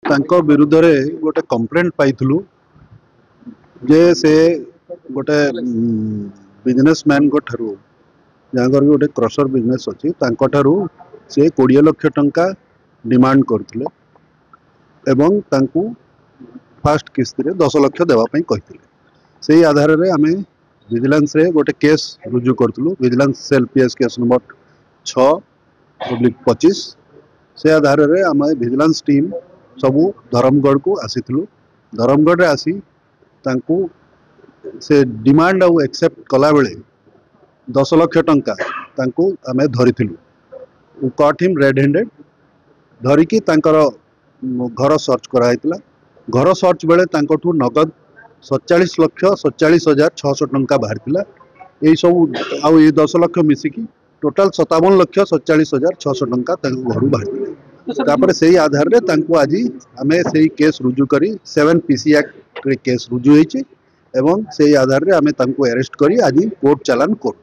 तांको विरुद्ध रे गोटे कंप्लेंट पाइथलु जे से गोटे बिजनेसमैन को ठारू जहाँकर गोटे क्रसर बिजनेस अच्छी ठारू से 20 लाख टंका डिमांड करथिले एवं तांकू फास्ट किस्ती रे 10 लाख देवाई कहते से आधार रे आमे विजिलेंस रे गोटे केस रुजु करथलु vigilance cell PS case number 6/25 से आधार रे आमे विजिलेंस टीम सबू धर्मगढ़ को आसीथिलु धर्मगढ़ रे आसी तांकू से डिमांड आउ एक्सेप्ट कला बेले 10 लाख टंका तांकू आमे धरिथिलु कॉट हिम रेड हैंडेड धरिकी तांकर घर सर्च कराइतला घर सर्च बेले तांकठू नगद 47,47,600 टंका बाहर यही सब आउ 10 लाख मिसिकी टोटाल 57,47,600 टंका घर बाहर से आधार रे तांको आज आमे से केस रुजु करी 7 पीसी एक्ट रे केस रुजु होईची एवं से आधार रे आमे तांको अरेस्ट करी आज कोर्ट चालान करछु।